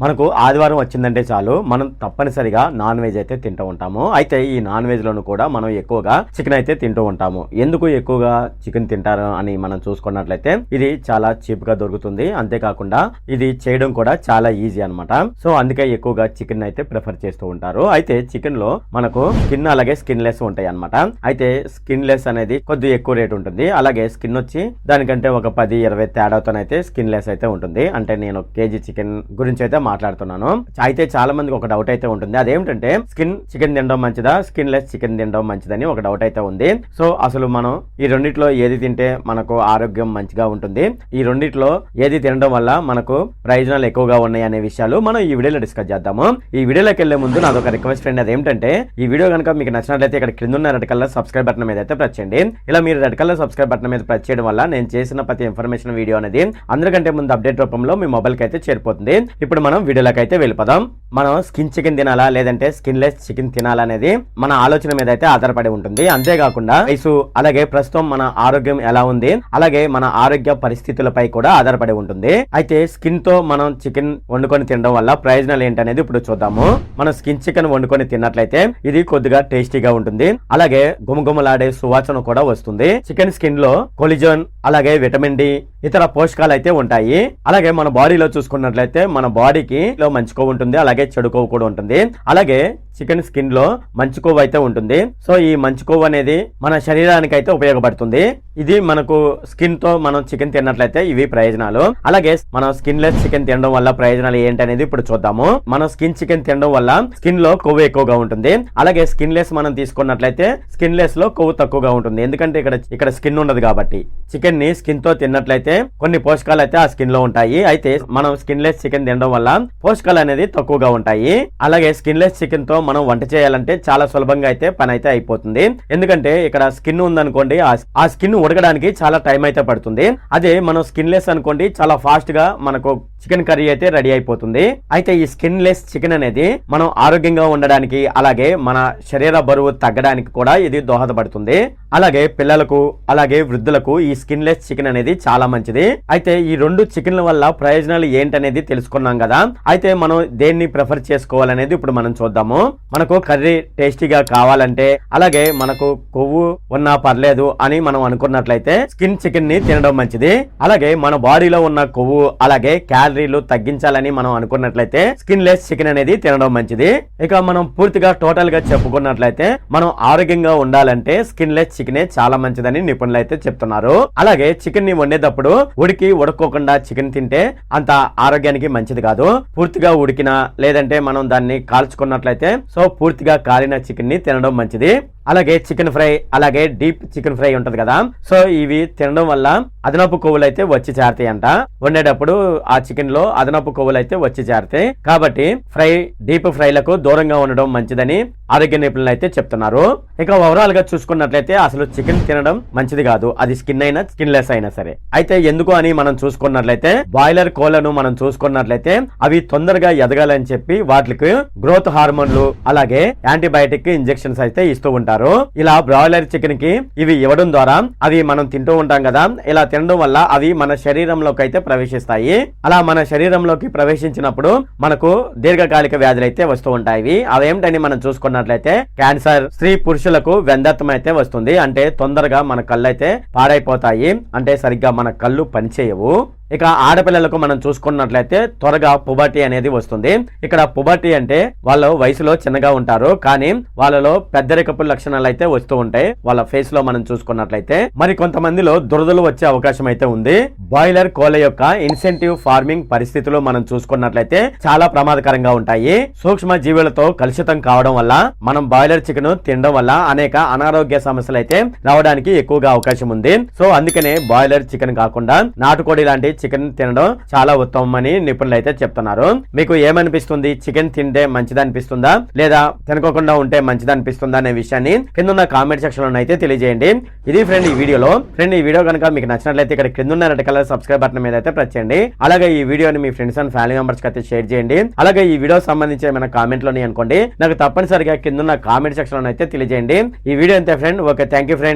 మనకు ఆదివారం వచ్చిందంటే చాలు మనం తప్పనిసరిగా నాన్ వెజ్ అయితే తింటూ ఉంటాము. అయితే ఈ నాన్ వెజ్ లోను కూడా మనం ఎక్కువగా చికెన్ అయితే తింటూ ఉంటాము. ఎందుకు ఎక్కువగా చికెన్ తింటారు అని మనం చూసుకున్నట్లయితే ఇది చాలా చీప్ గా దొరుకుతుంది. అంతేకాకుండా ఇది చేయడం కూడా చాలా ఈజీ అన్నమాట. సో అందుకే ఎక్కువగా చికెన్ అయితే ప్రిఫర్ చేస్తూ ఉంటారు. అయితే చికెన్ లో మనకు స్కిన్ అలాగే స్కిన్ లెస్ ఉంటాయి అన్నమాట. అయితే స్కిన్ లెస్ అనేది కొద్దిగా ఎక్కువ రేట్ ఉంటుంది. అలాగే స్కిన్ వచ్చి దానికంటే ఒక 10-20 తేడాతోనైతే స్కిన్ లెస్ అయితే ఉంటుంది. అంటే నేను కేజీ చికెన్ గురించి అయితే మాట్లాడుతున్నాను. అయితే చాలా మందికి ఒక డౌట్ అయితే ఉంటుంది. అదేమిటంటే చికెన్ తినడం మంచిదా, స్కిన్ లెస్ చికెన్ తినడం మంచిదని ఒక డౌట్ అయితే ఉంది. సో అసలు మనం ఈ రెండిట్లో ఏది తింటే మనకు ఆరోగ్యం మంచిగా ఉంటుంది, ఈ రెండిట్లో ఏది తినడం వల్ల మనకు ప్రయోజనాలు ఎక్కువగా ఉన్నాయి అనే విషయాలు మనం ఈ వీడియోలో డిస్కస్ చేద్దాము. ఈ వీడియోలోకి వెళ్లే ముందు నాదొక రిక్వెస్ట్ ఫ్రెండ్, అదేమిటంటే ఈ వీడియో కనుక మీకు నచ్చినట్లయితే ఇక్కడ కింద ఉన్న రెడ్ కలర్ సబ్స్క్రైబ్ బటన్ మీద అయితే ప్రెస్ చేయండి. ఇలా మీరు రెడ్ కలర్ సబ్స్క్రైబ్ బటన్ మీద ప్రెస్ చేయడం వల్ల నేను చేసిన ప్రతి ఇన్ఫర్మేషన్ వీడియో అనేది అందరికంటే ముందు అప్డేట్ రూపంలో మీ మొబైల్ కి అయితే చేరిపోతుంది. ఇప్పుడు మనం వీడియోలోకి అయితే వెళ్ళిపోదాం. మనం స్కిన్ చికెన్ తినాలా లేదంటే స్కిన్ లెస్ చికెన్ తినాలా అనేది మన ఆలోచన మీద అయితే ఆధారపడి ఉంటుంది. అంతేకాకుండా వయసు అలాగే ప్రస్తుతం మన ఆరోగ్యం ఎలా ఉంది అలాగే మన ఆరోగ్య పరిస్థితులపై కూడా ఆధారపడి ఉంటుంది. అయితే స్కిన్ తో మనం చికెన్ వండుకొని తినడం వల్ల ప్రయోజనాలు ఏంటనేది ఇప్పుడు చూద్దాము. మనం స్కిన్ చికెన్ వండుకొని తిన్నట్లయితే ఇది కొద్దిగా టేస్టీగా ఉంటుంది. అలాగే గుమగుమలాడే సువాసన కూడా వస్తుంది. చికెన్ స్కిన్ లో కొలిజన్ అలాగే విటమిన్ డి ఇతర పోషకాలు అయితే ఉంటాయి. అలాగే మన బాడీలో చూసుకున్నట్లయితే మన బాడీకి లో మంచి కొవ్వు ఉంటుంది, అలాగే చెడు కొవ్వు కూడా ఉంటుంది. అలాగే చికెన్ స్కిన్ లో మంచి కొవ్వు అయితే ఉంటుంది. సో ఈ మంచి కొవ్వు అనేది మన శరీరానికి అయితే ఉపయోగపడుతుంది. ఇది మనకు స్కిన్ తో మనం చికెన్ తిన్నట్లయితే ఇవి ప్రయోజనాలు. అలాగే మనం స్కిన్ లెస్ చికెన్ తినడం వల్ల ప్రయోజనాలు ఏంటనేది ఇప్పుడు చూద్దాము. మనం స్కిన్ చికెన్ తినడం వల్ల స్కిన్ లో కొవ్వు ఎక్కువగా ఉంటుంది. అలాగే స్కిన్ లెస్ మనం తీసుకున్నట్లయితే స్కిన్ లెస్ లో కొవ్వు తక్కువగా ఉంటుంది. ఎందుకంటే ఇక్కడ స్కిన్ ఉండదు కాబట్టి. చికెన్ ని స్కిన్ తో తిన్నట్లయితే కొన్ని పోషకాలు అయితే ఆ స్కిన్ లో ఉంటాయి. అయితే మనం స్కిన్ లెస్ చికెన్ తినడం వల్ల పోషకాలు అనేది తక్కువగా ఉంటాయి. అలాగే స్కిన్ లెస్ చికెన్ తో మనం వంట చేయాలంటే చాలా సులభంగా అయితే పని అయితే అయిపోతుంది. ఎందుకంటే ఇక్కడ స్కిన్ ఉందనుకోండి, ఆ స్కిన్ ఉడకడానికి చాలా టైం అయితే పడుతుంది. అదే మనం స్కిన్ లెస్ అనుకోండి, చాలా ఫాస్ట్ గా మనకు చికెన్ కర్రీ అయితే రెడీ అయిపోతుంది. అయితే ఈ స్కిన్ లెస్ చికెన్ అనేది మనం ఆరోగ్యంగా ఉండడానికి అలాగే మన శరీర బరువు తగ్గడానికి కూడా ఇది దోహదపడుతుంది. అలాగే పిల్లలకు అలాగే వృద్ధులకు ఈ స్కిన్ లెస్ చికెన్ అనేది చాలా మంచిది. అయితే ఈ రెండు చికెన్ల వల్ల ప్రయోజనాలు ఏంటనేది తెలుసుకున్నాం కదా. అయితే మనం దేన్ని ప్రిఫర్ చేసుకోవాలనేది ఇప్పుడు మనం చూద్దాము. మనకు కర్రీ టేస్టీగా కావాలంటే అలాగే మనకు కొవ్వు ఉన్నా పర్లేదు అని మనం అనుకున్నట్లయితే స్కిన్ చికెన్ ని తినడం మంచిది. అలాగే మన బాడీలో ఉన్న కొవ్వు అలాగే క్యాలరీలు తగ్గించాలని మనం అనుకున్నట్లయితే స్కిన్ లెస్ చికెన్ అనేది తినడం మంచిది. ఇక మనం పూర్తిగా టోటల్ గా చెప్పుకున్నట్లయితే మనం ఆరోగ్యంగా ఉండాలంటే స్కిన్ లెస్ చికెనే చాలా మంచిదని నిపుణులు అయితే చెప్తున్నారు. అలాగే చికెన్ ని వండేటప్పుడు ఉడక్కోకుండా చికెన్ తింటే అంత ఆరోగ్యానికి మంచిది కాదు. పూర్తిగా ఉడికిన లేదంటే మనం దాన్ని కాల్చుకున్నట్లయితే సో పూర్తిగా కాలిన చికెన్ ని తినడం మంచిది. అలాగే చికెన్ ఫ్రై అలాగే డీప్ చికెన్ ఫ్రై ఉంటది కదా, సో ఇవి తినడం వల్ల అదనపు కొవ్వులు అయితే వచ్చి చేరతాయి అంట. వండేటప్పుడు ఆ చికెన్ లో అదనపు కొవ్వులు అయితే వచ్చి చేరతాయి. కాబట్టి డీప్ ఫ్రైలకు దూరంగా ఉండడం మంచిదని ఆరోగ్య నిపుణులు అయితే చెప్తున్నారు. ఇక ఓవరాల్ గా చూసుకున్నట్లయితే అసలు చికెన్ తినడం మంచిది కాదు, అది స్కిన్ అయినా స్కిన్ లెస్ అయినా సరే. అయితే ఎందుకు అని మనం చూసుకున్నట్లయితే బాయిలర్ కోళ్లను మనం చూసుకున్నట్లయితే అవి తొందరగా ఎదగాలని చెప్పి వాటికి గ్రోత్ హార్మోన్లు అలాగే యాంటీబయాటిక్ ఇంజెక్షన్స్ అయితే ఇస్తూ ఉంటారు. ఇలా బ్రాయిలర్ చికెన్ కి ఇవి ఇవ్వడం ద్వారా అవి మనం తింటూ ఉంటాం కదా, ఇలా తినడం వల్ల అవి మన శరీరంలోకి అయితే ప్రవేశిస్తాయి. అలా మన శరీరంలోకి ప్రవేశించినప్పుడు మనకు దీర్ఘకాలిక వ్యాధులు అయితే వస్తూ ఉంటాయి. అవేమిటని మనం చూసుకున్నట్లయితే క్యాన్సర్, స్త్రీ పురుషులకు వెంధత్వం అయితే వస్తుంది. అంటే తొందరగా మన కళ్ళు అయితే పాడైపోతాయి, అంటే సరిగ్గా మన కళ్ళు పనిచేయవు. ఇక ఆడపిల్లలకు మనం చూసుకున్నట్లయితే త్వరగా పుబర్టీ అనేది వస్తుంది. ఇక్కడ పుబర్టీ అంటే వాళ్ళు వయసులో చిన్నగా ఉంటారు కానీ వాళ్ళలో పెద్దరికపు లక్షణాలు అయితే వస్తూ ఉంటాయి వాళ్ళ ఫేస్ లో మనం చూసుకున్నట్లయితే. మరి కొంతమందిలో దురదలు వచ్చే అవకాశం అయితే ఉంది. బాయిలర్ కోళ్ల యొక్క ఇన్సెంటివ్ ఫార్మింగ్ పరిస్థితులు మనం చూసుకున్నట్లయితే చాలా ప్రమాదకరంగా ఉంటాయి. సూక్ష్మ జీవులతో కలుషితం కావడం వల్ల మనం బాయిలర్ చికెన్ తినడం వల్ల అనేక అనారోగ్య సమస్యలు అయితే రావడానికి ఎక్కువగా అవకాశం ఉంది. సో అందుకనే బాయిలర్ చికెన్ కాకుండా నాటుకోడి లాంటి చికెన్ తినడం చాలా ఉత్తమం అని నిపుణులు అయితే చెప్తున్నారు. మీకు ఏమనిపిస్తుంది? చికెన్ తింటే మంచిది అనిపిస్తుందా లేదా తినకోకుండా ఉంటే మంచిది అనిపిస్తుందా అనే విషయాన్ని కింద ఉన్న కామెంట్ సెక్షన్ లో అయితే తెలియజేయండి. ఇది ఫ్రెండ్ ఈ వీడియో కనుక మీకు నచ్చినట్లయితే ఇక్కడ కింద ఉన్న రెడ్ కలర్ సబ్స్క్రైబ్ బటన్ మీద అయితే ప్రెస్ చేయండి. అలాగే ఈ వీడియోని మీ ఫ్రెండ్స్ అండ్ ఫ్యామిలీ మెంబర్స్ కి అయితే షేర్ చేయండి. అలాగే ఈ వీడియో సంబంధించి ఏమైనా కామెంట్ లోని అనుకోండి నాకు తప్పనిసరిగా కింద ఉన్న కామెంట్ సెక్షన్ లో అయితే తెలియజేయండి. ఈ వీడియో అంతే friend. Okay, thank you friend.